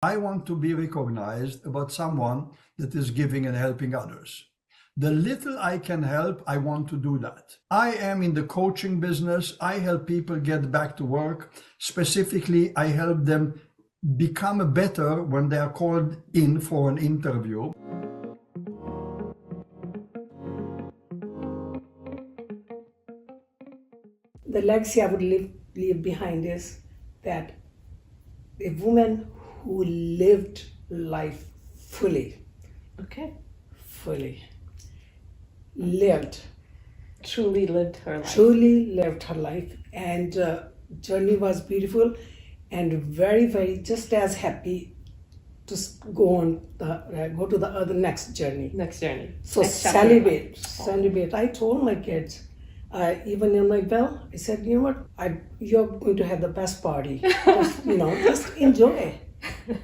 I want to be recognized about someone that is giving and helping others. The little I can help, I want to do that. I am in the coaching business. I help people get back to work. Specifically, I help them become better when they are called in for an interview. The legacy I would leave behind is that a woman who lived life fully. Okay. Fully. Lived. Truly lived her life. Truly lived her life. And journey was beautiful and very, very just as happy to go to the other next journey. Next journey. So next celebrate. I told my kids, even in my bell, I said, you know what, you're going to have the best party. Just, just enjoy.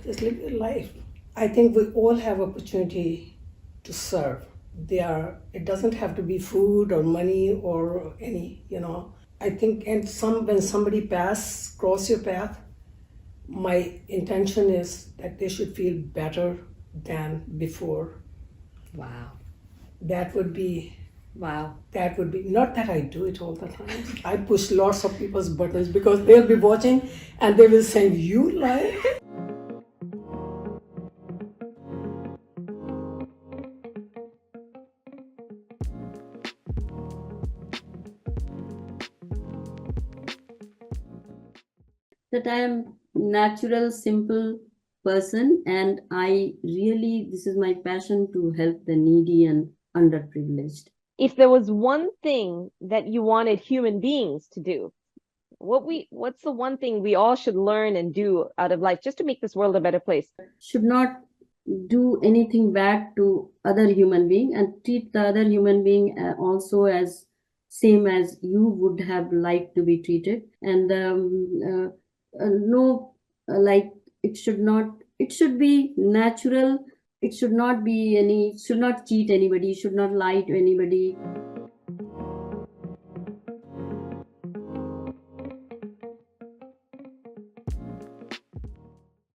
Just live your life. I think we all have opportunity to serve. It doesn't have to be food or money or any, I think, and when somebody cross your path, my intention is that they should feel better than before. Wow. That would be, not that I do it all the time. I push lots of people's buttons because they'll be watching and they will say, you lie. That I am natural, simple person, and this is my passion to help the needy and underprivileged. If there was one thing that you wanted human beings to do, what's the one thing we all should learn and do out of life just to make this world a better place? Should not do anything bad to other human being and treat the other human being also as same as you would have liked to be treated. And it should be natural. It should not cheat anybody, should not lie to anybody.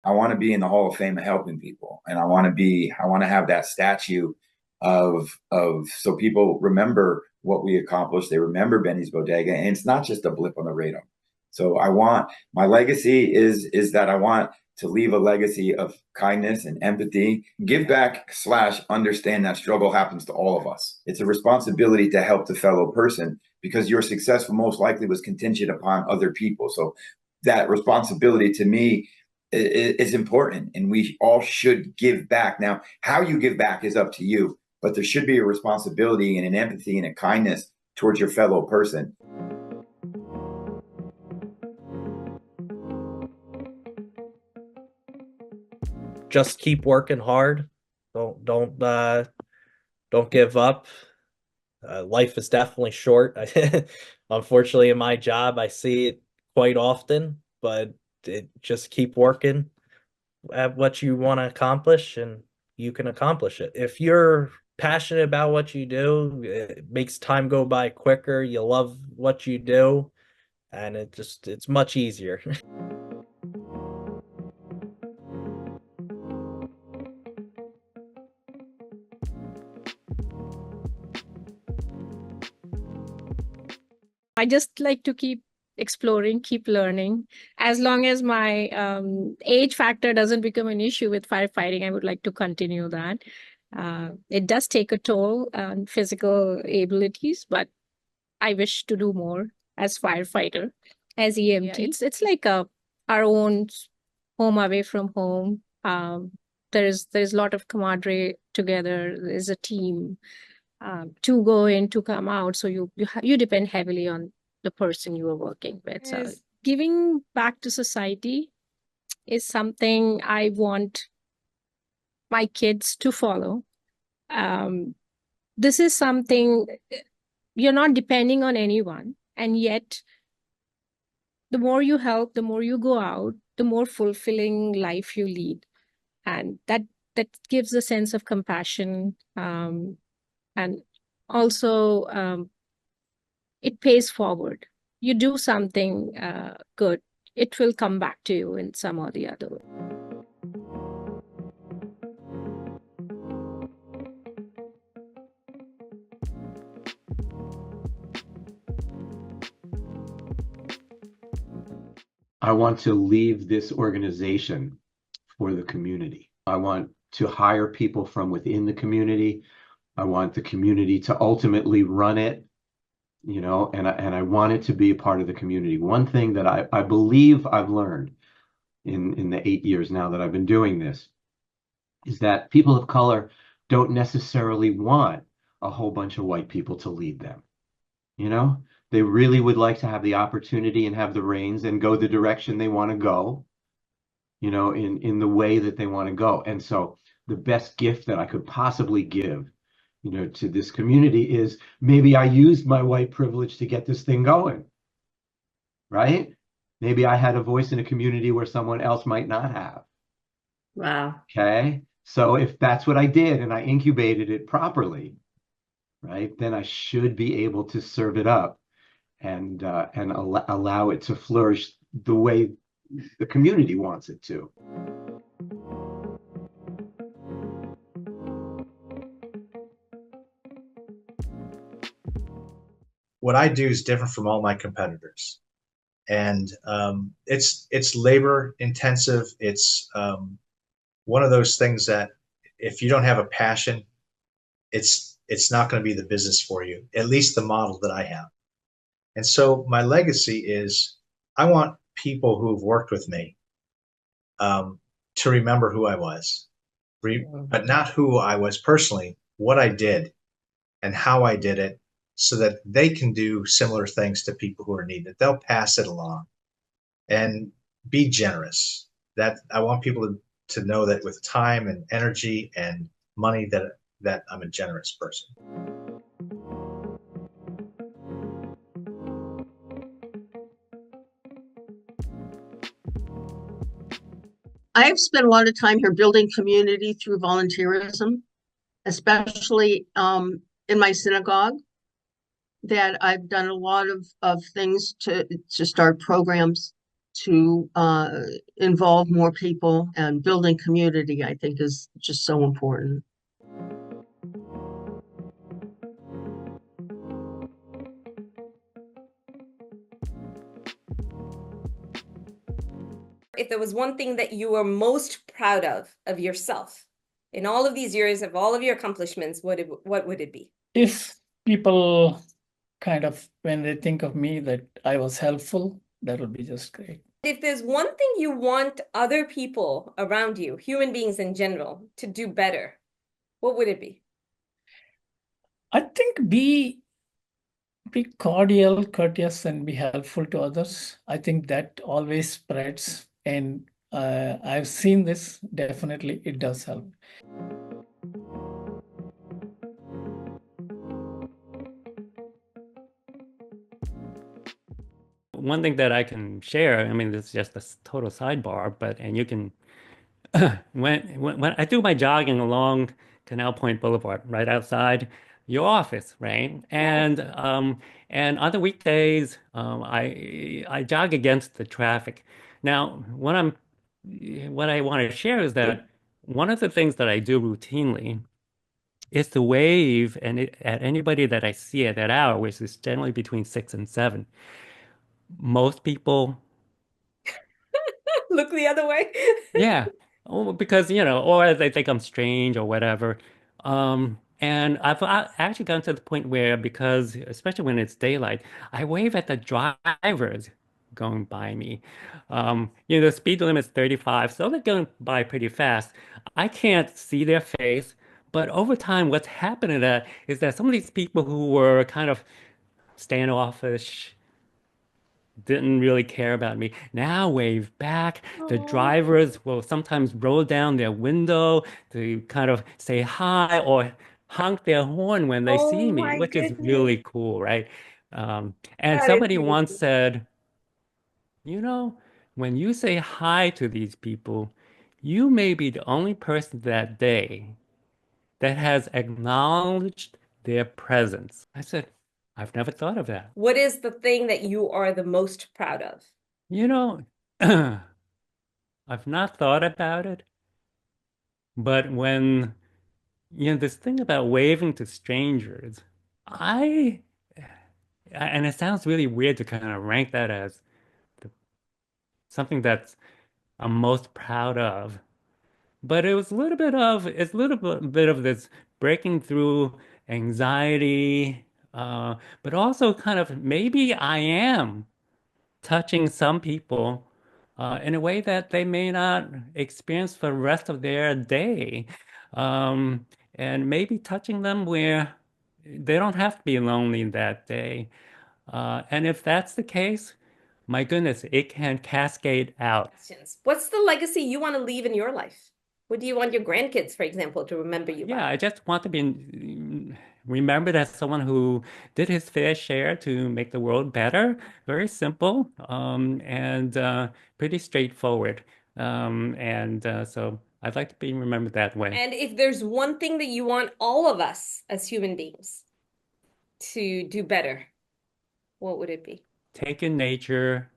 I want to be in the Hall of Fame of helping people. And I want to have that statue of so people remember what we accomplished. They remember Benny's Bodega, and it's not just a blip on the radar. So my legacy is that I want to leave a legacy of kindness and empathy, give back / understand that struggle happens to all of us. It's a responsibility to help the fellow person because your success most likely was contingent upon other people. So that responsibility to me is important, and we all should give back. Now, how you give back is up to you, but there should be a responsibility and an empathy and a kindness towards your fellow person. Just keep working hard. Don't give up. Life is definitely short. Unfortunately, in my job, I see it quite often, but just keep working at what you want to accomplish, and you can accomplish it. If you're passionate about what you do, it makes time go by quicker. You love what you do. and it's much easier. I just like to keep exploring, keep learning. As long as my age factor doesn't become an issue with firefighting, I would like to continue that. It does take a toll on physical abilities, but I wish to do more as firefighter, as EMT. It's like our own home away from home. There's a lot of camaraderie together. There's a team to go in, to come out. So you depend heavily on the person you are working with. So giving back to society is something I want my kids to follow. This is something you're not depending on anyone, and yet the more you help, the more you go out, the more fulfilling life you lead, and that gives a sense of compassion, and also it pays forward. You do something good, it will come back to you in some or the other way. I want to leave this organization for the community. I want to hire people from within the community. I want the community to ultimately run it, you know, and I want it to be a part of the community. One thing that I believe I've learned in the 8 years now that I've been doing this is that people of color don't necessarily want a whole bunch of white people to lead them. You know, they really would like to have the opportunity and have the reins and go the direction they want to go, you know, in the way that they want to go. And so the best gift that I could possibly give, you know, to this community is maybe I used my white privilege to get this thing going, right? Maybe I had a voice in a community where someone else might not have. Wow. Okay. So if that's what I did and I incubated it properly, right, then I should be able to serve it up and allow it to flourish the way the community wants it to. What I do is different from all my competitors, and it's labor intensive. It's one of those things that if you don't have a passion, it's not going to be the business for you, at least the model that I have. And so my legacy is I want people who've worked with me to remember who I was, but not who I was personally, what I did and how I did it, so that they can do similar things to people who are needed. They'll pass it along and be generous. That I want people to know that with time and energy and money that I'm a generous person. I've spent a lot of time here building community through volunteerism, especially in my synagogue, that I've done a lot of things to start programs to involve more people, and building community, I think, is just so important. If there was one thing that you were most proud of yourself in all of these years of all of your accomplishments, what would it be? If people kind of, when they think of me, that I was helpful, that would be just great. If there's one thing you want other people around you, human beings in general, to do better, what would it be? I think be cordial, courteous, and be helpful to others. I think that always spreads, and I've seen this. Definitely, it does help. One thing that I can share, I mean, this is just a total sidebar, but and you can when I do my jogging along Canal Point Boulevard, right outside, your office, right? And on the weekdays, I jog against the traffic. Now, what I want to share is that one of the things that I do routinely is to wave at anybody that I see at that hour, which is generally between 6 and 7. Most people, Look the other way. yeah, because or they think I'm strange or whatever. And I've actually gotten to the point where, because especially when it's daylight, I wave at the drivers going by me. The speed limit's 35, so they're going by pretty fast. I can't see their face, but over time, what's happening is that some of these people who were kind of standoffish, didn't really care about me, now wave back. The drivers will sometimes roll down their window to kind of say hi or honk their horn when they see Oh me, my which is goodness. really cool, right? And That is somebody once beautiful. said, you know, when you say hi to these people, you may be the only person that day that has acknowledged their presence. I said, I've never thought of that. What is the thing that you are the most proud of? You know, I've not thought about it, but this thing about waving to strangers, I, and it sounds really weird to kind of rank that as something that's I'm most proud of, but it's a bit of this breaking through anxiety, but also kind of maybe I am touching some people in a way that they may not experience for the rest of their day. Um, and maybe touching them where they don't have to be lonely that day. And if that's the case, my goodness, it can cascade out. What's the legacy you want to leave in your life? What do you want your grandkids, for example, to remember you Yeah, by? I just want to be remembered as someone who did his fair share to make the world better. Very simple, and pretty straightforward. So I'd like to be remembered that way. And if there's one thing that you want all of us as human beings to do better, what would it be? Take in nature,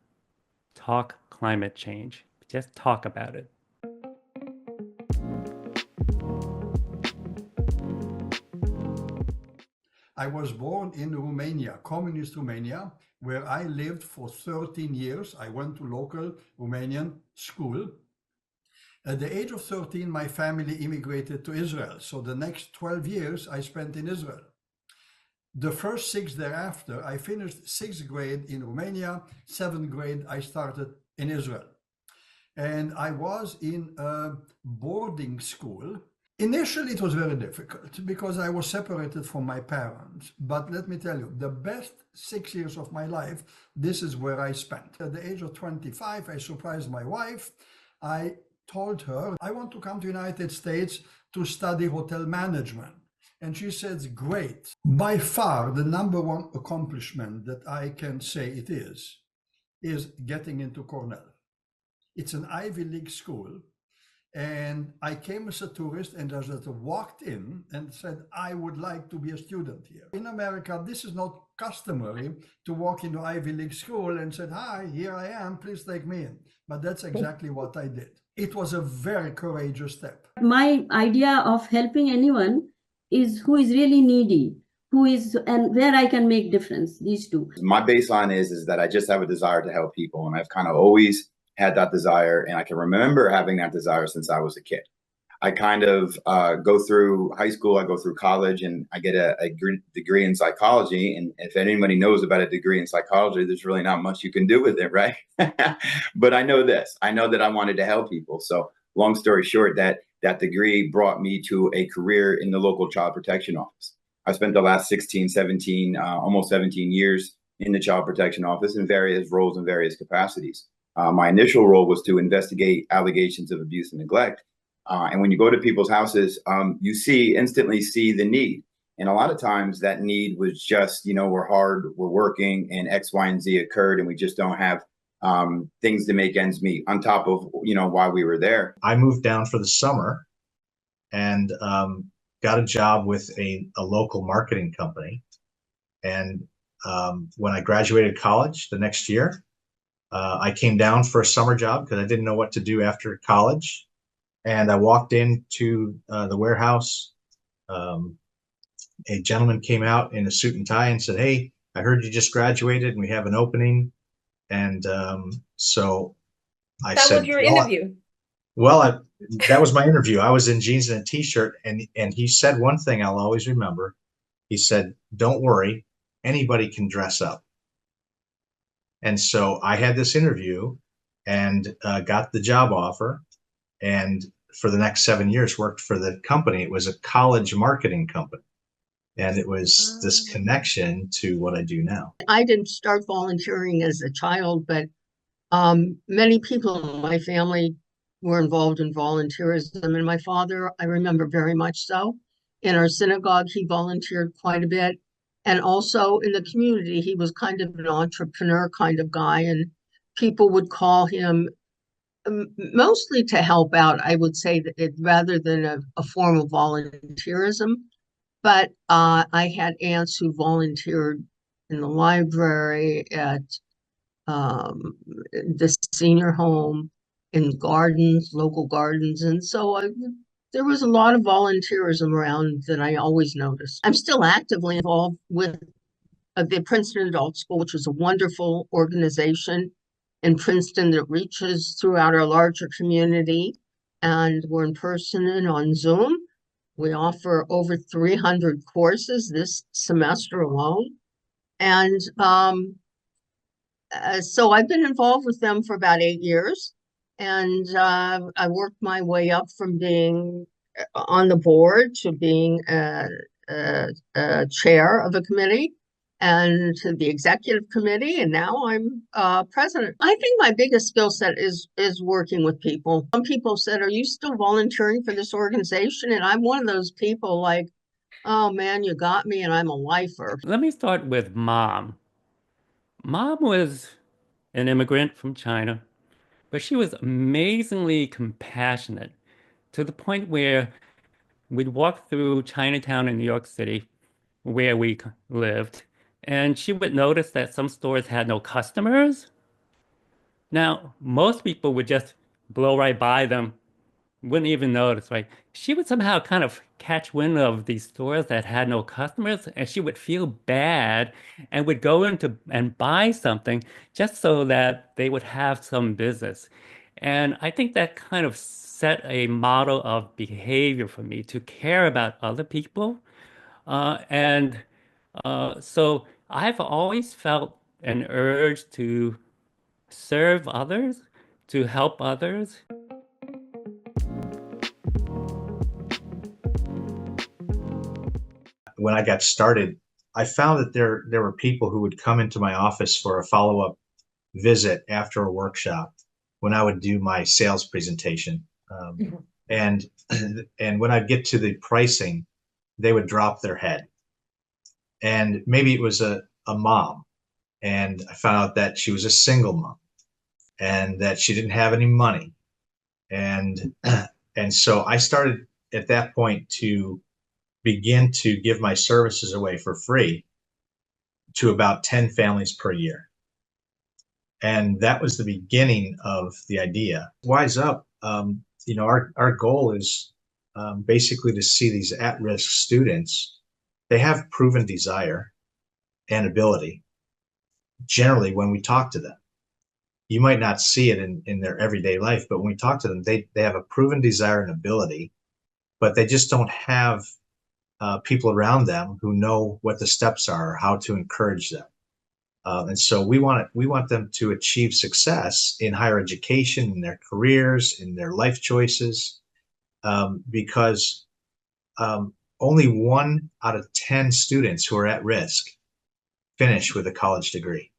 talk climate change. Just talk about it. I was born in Romania, communist Romania, where I lived for 13 years. I went to local Romanian school. At the age of 13, my family immigrated to Israel. So the next 12 years I spent in Israel. The first 6 thereafter, I finished 6th grade in Romania, 7th grade I started in Israel. And I was in a boarding school. Initially, it was very difficult because I was separated from my parents. But let me tell you, the best 6 years of my life, this is where I spent. At the age of 25, I surprised my wife. I told her, I want to come to the United States to study hotel management. And she says, great. By far, the number one accomplishment that I can say it is getting into Cornell. It's an Ivy League school. And I came as a tourist and just walked in and said, I would like to be a student here. In America, this is not customary to walk into Ivy League school and said, hi, here I am, please take me in. But that's exactly what I did. It was a very courageous step. My idea of helping anyone is who is really needy, and where I can make difference, these two. My baseline is that I just have a desire to help people. And I've kind of always had that desire. And I can remember having that desire since I was a kid. I kind of go through high school, I go through college, and I get a degree in psychology. And if anybody knows about a degree in psychology, there's really not much you can do with it, right? But I know this. I know that I wanted to help people. So long story short, that degree brought me to a career in the local child protection office. I spent the last 16, 17, almost 17 years in the child protection office in various roles and various capacities. My initial role was to investigate allegations of abuse and neglect. And when you go to people's houses, you instantly see the need. And a lot of times that need was just, we're hard, we're working, and X, Y, and Z occurred, and we just don't have things to make ends meet on top of, why we were there. I moved down for the summer, and got a job with a local marketing company. And when I graduated college the next year, I came down for a summer job because I didn't know what to do after college. And I walked into the warehouse. A gentleman came out in a suit and tie and said, "Hey, I heard you just graduated and we have an opening." And so I That said, was your interview. well, that was my interview. I was in jeans and a t-shirt, and he said one thing I'll always remember. He said, "Don't worry, anybody can dress up." And so I had this interview and got the job offer. And for the next 7 years, worked for the company. It was a college marketing company. And it was this connection to what I do now. I didn't start volunteering as a child, but many people in my family were involved in volunteerism. And my father, I remember very much so. In our synagogue, he volunteered quite a bit. And also in the community, he was kind of an entrepreneur kind of guy. And people would call him mostly to help out, I would say, that rather than a form of volunteerism. But I had aunts who volunteered in the library, at the senior home, in gardens, local gardens. And so there was a lot of volunteerism around that I always noticed. I'm still actively involved with the Princeton Adult School, which is a wonderful organization in Princeton that reaches throughout our larger community. And we're in person and on Zoom. We offer over 300 courses this semester alone. And so I've been involved with them for about 8 years. And I worked my way up from being on the board to being a chair of a committee and to the executive committee. And now I'm president. I think my biggest skill set is working with people. Some people said, "Are you still volunteering for this organization?" And I'm one of those people like, "Oh man, you got me," and I'm a lifer. Let me start with Mom. Mom was an immigrant from China, but she was amazingly compassionate to the point where we'd walk through Chinatown in New York City, where we lived, and she would notice that some stores had no customers. Now, most people would just blow right by them, wouldn't even notice, right? She would somehow kind of catch wind of these stores that had no customers, and she would feel bad and would go into and buy something just so that they would have some business. And I think that kind of set a model of behavior for me to care about other people. So I've always felt an urge to serve others, to help others. When I got started, I found that there were people who would come into my office for a follow-up visit after a workshop when I would do my sales presentation. And when I get to the pricing, they would drop their head. And maybe it was a mom, and I found out that she was a single mom and that she didn't have any money. And so I started at that point to begin to give my services away for free to about 10 families per year. And that was the beginning of the idea. Wise Up, our goal is basically to see these at-risk students. They have proven desire and ability. Generally, when we talk to them, you might not see it in their everyday life, but when we talk to them, they have a proven desire and ability, but they just don't have people around them who know what the steps are, how to encourage them. And so we want them to achieve success in higher education, in their careers, in their life choices, because only 1 out of 10 students who are at risk finish with a college degree.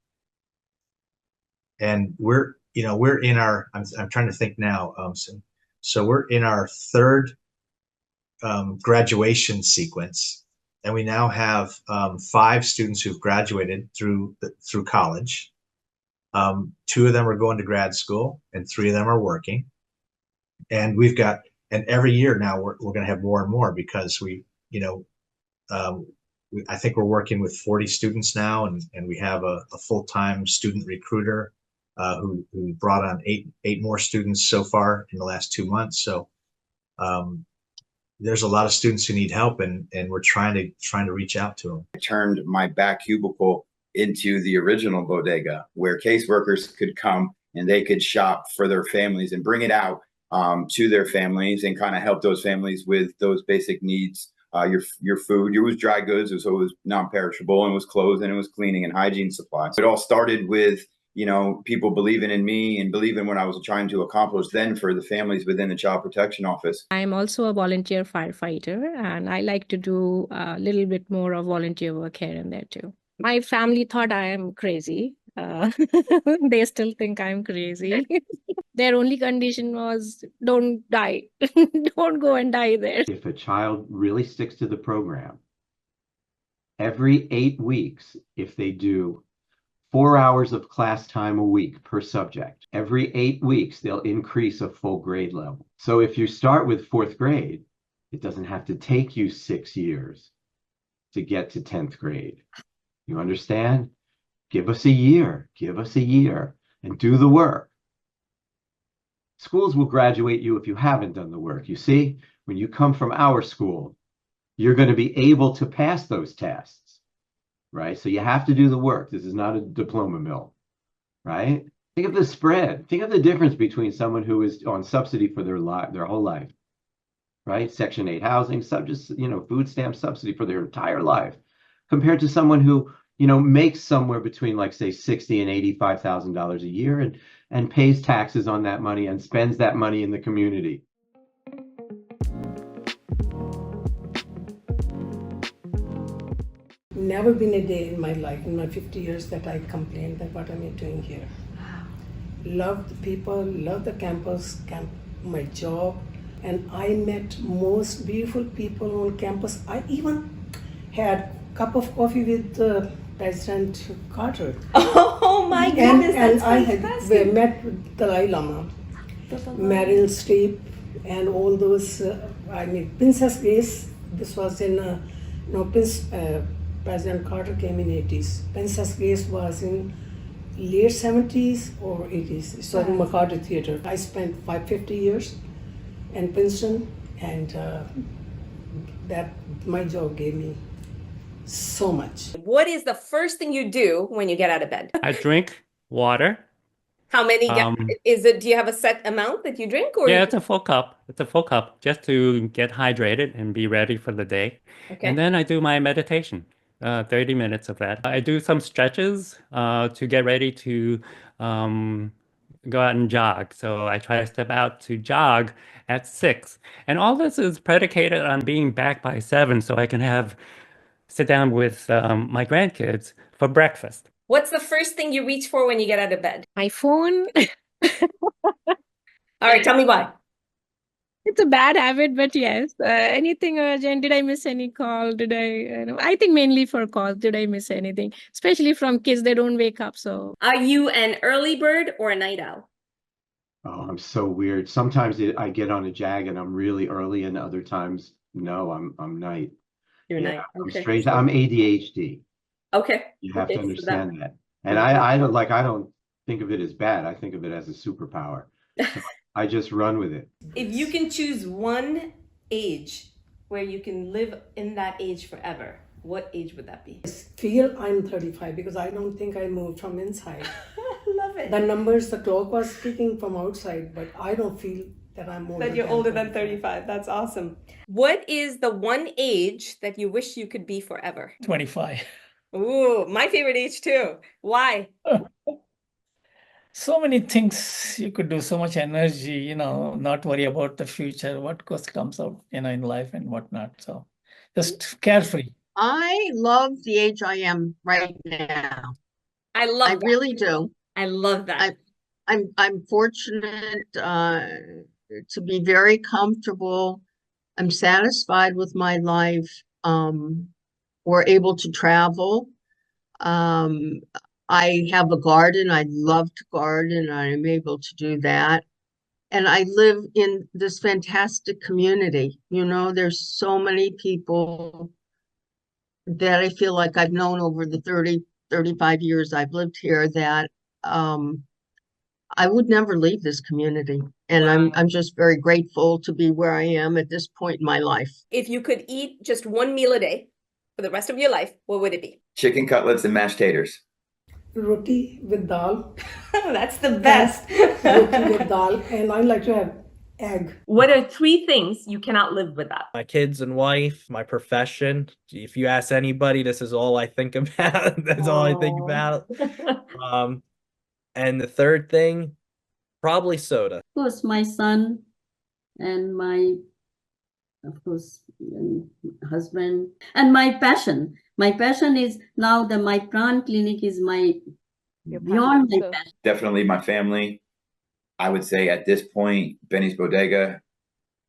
And we're in our, I'm trying to think now. So we're in our 3rd graduation sequence, and we now have 5 students who've graduated through college. 2 of them are going to grad school, and 3 of them are working. And and every year now we're going to have more and more because you know, I think we're working with 40 students now, and we have a full-time student recruiter who brought on eight more students so far in the last 2 months. So there's a lot of students who need help, and we're trying to reach out to them. I turned my back cubicle into the original bodega, where caseworkers could come and they could shop for their families and bring it out to their families and kind of help those families with those basic needs. Your food, it was dry goods, so it was non-perishable, and it was clothes, and it was cleaning and hygiene supplies. It all started with, you know, people believing in me and believing what I was trying to accomplish then for the families within the Child Protection Office. I'm also a volunteer firefighter, and I like to do a little bit more of volunteer work here and there too. My family thought I am crazy. They still think I'm crazy. Their only condition was don't die. Don't go and die there. If a child really sticks to the program, every 8 weeks, if they do 4 hours of class time a week per subject, every 8 weeks, they'll increase a full grade level. So if you start with 4th grade, it doesn't have to take you 6 years to get to 10th grade. You understand? Give us a year, and do the work. Schools will graduate you if you haven't done the work. You see, when you come from our school, you're going to be able to pass those tests, right? So you have to do the work. This is not a diploma mill, right? Think of the spread. Think of the difference between someone who is on subsidy for their whole life, right? Section 8 housing, food stamp subsidy for their entire life, compared to someone who, makes somewhere between, like, say, $60,000 and $85,000 a year and pays taxes on that money and spends that money in the community. Never been a day in my life, in my 50 years, that I complained that what am I doing here. Wow. Love the people, love the campus, my job, and I met most beautiful people on campus. I even had a cup of coffee with President Carter. Oh my goodness, and that's I fantastic. had met with Dalai Lama, Meryl Streep, and all those, Princess Grace. This was in, President Carter came in 80s. Princess Grace was in late 70s or 80s. So in McCarter Theater. I spent 50 years in Princeton, and that my job gave me so much. What is the first thing you do when you get out of bed? I drink water. How many? Do you have a set amount that you drink, or Yeah, it's a full cup. It's a full cup just to get hydrated and be ready for the day. Okay. And then I do my meditation, 30 minutes of that. I do some stretches to get ready to go out and jog. So I try to step out to jog at 6. And all this is predicated on being back by 7 so I can sit down with my grandkids for breakfast. What's the first thing you reach for when you get out of bed? My phone. All right, tell me why. It's a bad habit, but yes. Anything urgent? Did I miss any call? I think mainly for calls. Did I miss anything? Especially from kids, they don't wake up. So, are you an early bird or a night owl? Oh, I'm so weird. Sometimes I get on a jag and I'm really early, and other times, no, I'm night. You're night. I'm Okay. strange. I'm ADHD. Okay. You have to so understand that. And I don't think of it as bad. I think of it as a superpower. So I just run with it. If you can choose one age where you can live in that age forever, what age would that be? I feel I'm 35 because I don't think I moved from inside. Love it. The numbers, the clock was ticking from outside, but I don't feel that I'm older. That you're older than 35. That's awesome. What is the one age that you wish you could be forever? 25. Ooh, my favorite age too. Why? So many things you could do, so much energy, not worry about the future, what comes out, in life and whatnot. So just carefree. I love the age I am right now. I really do. I love that. I'm fortunate to be very comfortable. I'm satisfied with my life. We're able to travel. I have a garden. I love to garden. I'm able to do that. And I live in this fantastic community. You know, there's so many people that I feel like I've known over the 30, 35 years I've lived here that I would never leave this community. And I'm just very grateful to be where I am at this point in my life. If you could eat just one meal a day for the rest of your life, what would it be? Chicken cutlets and mashed taters. Roti with dal. That's the best. Roti with dal. And I like to have egg. What are 3 things you cannot live without? My kids and wife, my profession. If you ask anybody, this is all I think about. That's all I think about. And the third thing, probably soda. Of course, my son and my, of course, husband and my passion. My passion is now my Pran clinic is my beyond my passion. Definitely my family. I would say at this point, Benny's Bodega.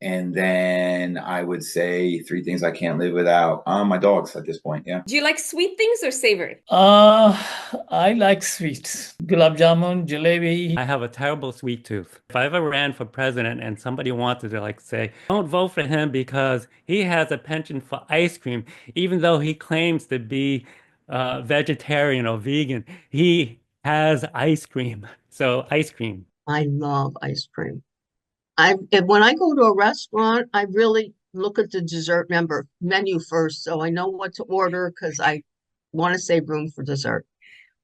And then I would say 3 things I can't live without. My dogs at this point, yeah. Do you like sweet things or savory? I like sweets. Gulab jamun, jalebi. I have a terrible sweet tooth. If I ever ran for president and somebody wanted to like say, don't vote for him because he has a penchant for ice cream, even though he claims to be vegetarian or vegan, he has ice cream. So ice cream. I love ice cream. When I go to a restaurant, I really look at the dessert menu first, so I know what to order because I want to save room for dessert.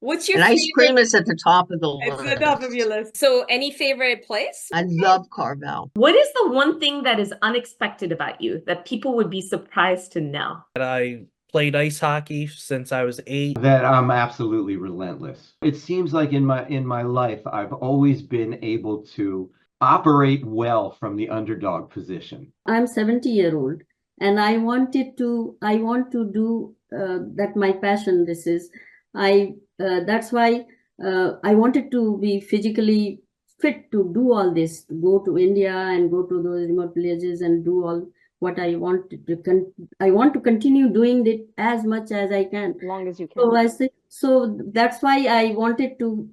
What's your And ice favorite? cream is at the top of the It's list. the top of your list. So any favorite place? I love Carvel. What is the one thing that is unexpected about you that people would be surprised to know? I played ice hockey since I was 8. That I'm absolutely relentless. It seems like in my life, I've always been able to operate well from the underdog position. I'm 70-year-old and I want to do that. My passion, this is, that's why I wanted to be physically fit to do all this, go to India and go to those remote villages and do all what I want to. I want to continue doing it as much as I can. As long as you can. So that's why I wanted to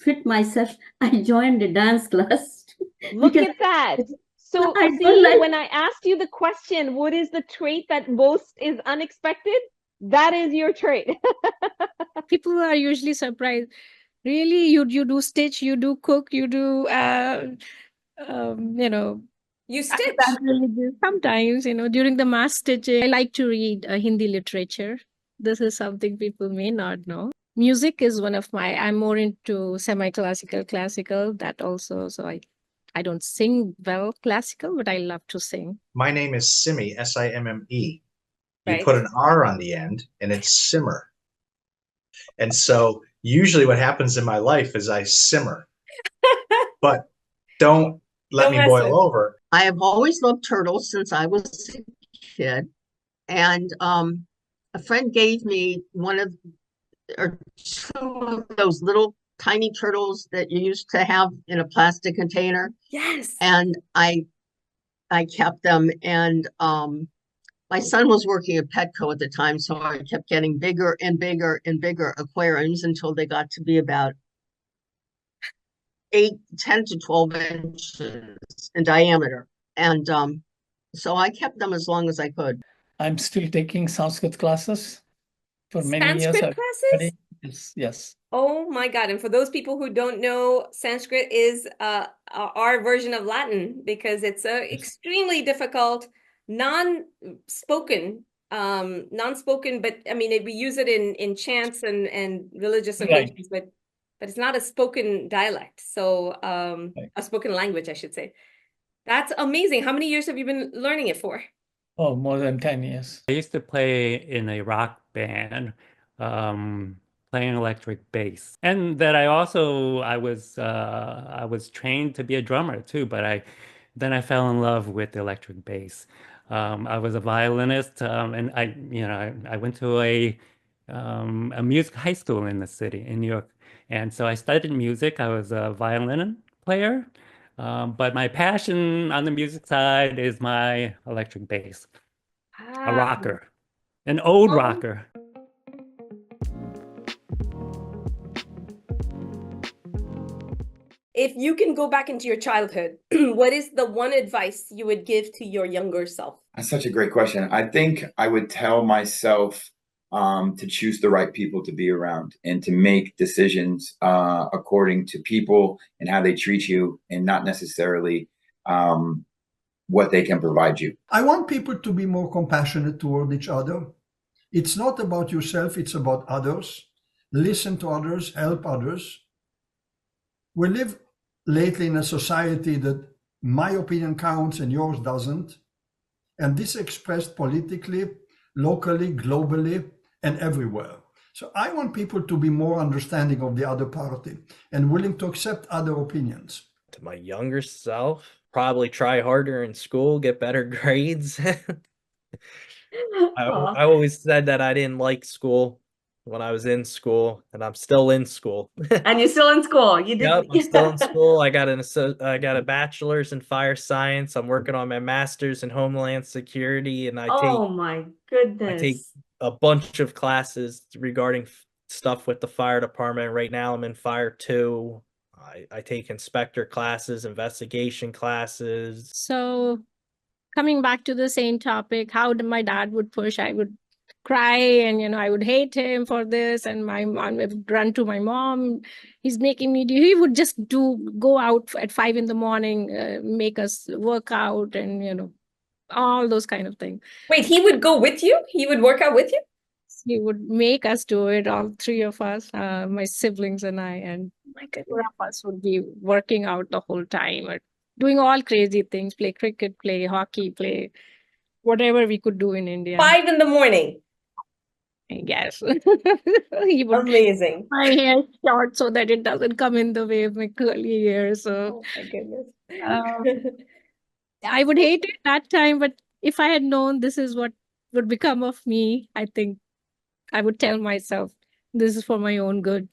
fit myself. I joined a dance class. Look at that. So see, when I asked you the question, what is the trait that most is unexpected? That is your trait. People are usually surprised. Really, you do stitch, you do cook, you do You stitch. Sometimes, during the mass stitching, I like to read Hindi literature. This is something people may not know. Music is I'm more into semi-classical, classical, that also. So I don't sing well classical, but I love to sing. My name is Simme, S-I-M-M-E. You Right. put an R on the end and it's simmer. And so usually what happens in my life is I simmer, but don't let me boil over. I have always loved turtles since I was a kid. And a friend gave me two of those little tiny turtles that you used to have in a plastic container. Yes. And I kept them, and my son was working at Petco at the time, so I kept getting bigger and bigger and bigger aquariums until they got to be about 10 to 12 inches in diameter. And so I kept them as long as I could. I'm still taking Sanskrit classes for many years. Sanskrit classes? Yes. Oh my God. And for those people who don't know, Sanskrit is our version of Latin because it's extremely difficult, non-spoken, but I mean, we use it in chants and religious occasions, but it's not a spoken dialect. So a spoken language, I should say. That's amazing. How many years have you been learning it for? Oh, more than 10 years. I used to play in a rock band, playing electric bass, and that I was trained to be a drummer too. But then I fell in love with electric bass. I was a violinist, and I went to a music high school in the city in New York, and so I studied music. I was a violin player. But my passion on the music side is my electric bass, a rocker, an old rocker. If you can go back into your childhood, what is the one advice you would give to your younger self? That's such a great question. I think I would tell myself to choose the right people to be around and to make decisions according to people and how they treat you, and not necessarily what they can provide you. I want people to be more compassionate toward each other. It's not about yourself, it's about others. Listen to others, help others. We live lately in a society that my opinion counts and yours doesn't. And this expressed politically, locally, globally, and everywhere. So I want people to be more understanding of the other party and willing to accept other opinions. To my younger self, probably try harder in school, get better grades. I always said that I didn't like school when I was in school, and I'm still in school. And you're still in school. You did. Yep, I'm still in school. I got a bachelor's in fire science. I'm working on my master's in homeland security, and Oh my I goodness. take a bunch of classes regarding stuff with the fire department. Right now, I'm in Fire 2. I take inspector classes, investigation classes. So coming back to the same topic, how my dad would push, I would cry and I would hate him for this, and my mom would run to my mom, he's making me do, he would just go out at 5 a.m, make us work out and all those kind of things. Wait, he would go with you? He would work out with you? He would make us do it, all three of us, my siblings and I, and My goodness. four of us would be working out the whole time or doing all crazy things, play cricket, play hockey, play whatever we could do in India. 5 a.m. I guess. He would Amazing. my hair short so that it doesn't come in the way of my curly hair. So Oh my goodness. I would hate it that time, but if I had known this is what would become of me, I think I would tell myself this is for my own good.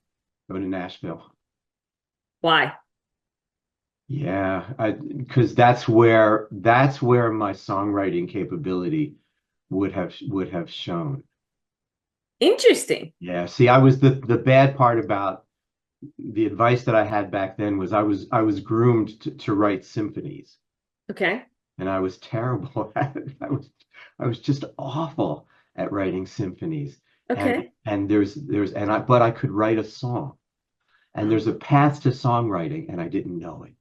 Go to Nashville. Why? Yeah, because that's where my songwriting capability would have shown. Interesting. Yeah, see, I was the bad part about the advice that I had back then was I was groomed to write symphonies, Okay. and I was terrible at it. I was just awful at writing symphonies. Okay. But I could write a song, and there's a path to songwriting, and I didn't know it.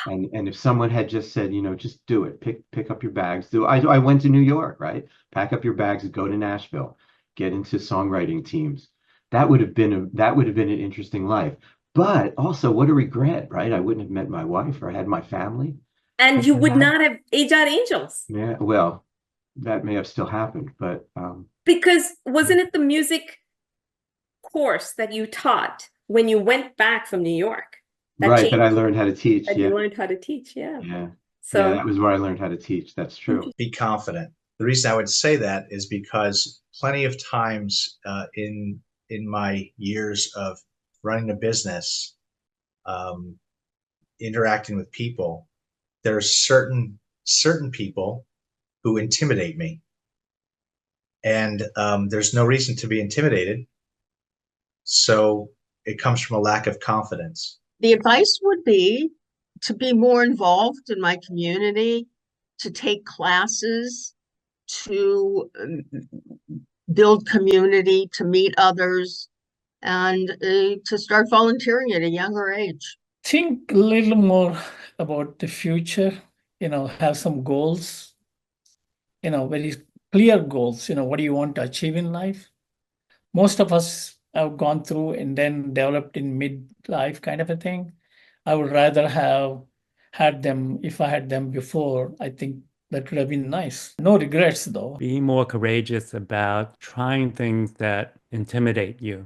And if someone had just said, just do it, pick up your bags. I went to New York, right? Pack up your bags, go to Nashville, get into songwriting teams. That would have been an interesting life. But also, what a regret, right? I wouldn't have met my wife or had my family. And you would not have Age Out Angels. Yeah, well, that may have still happened, but because wasn't it the music course that you taught when you went back from New York? That I learned how to teach. That you learned how to teach, yeah. Yeah. So yeah, that was where I learned how to teach. That's true. Be confident. The reason I would say that is because plenty of times in my years of running a business, interacting with people, there are certain people who intimidate me, and there's no reason to be intimidated. So it comes from a lack of confidence. The advice would be to be more involved in my community, to take classes, to build community, to meet others, and to start volunteering at a younger age. Think a little more about the future, have some goals, very clear goals, what do you want to achieve in life? Most of us have gone through and then developed in midlife kind of a thing. I would rather have had them, if I had them before, I think that would have been nice. No regrets though. Be more courageous about trying things that intimidate you.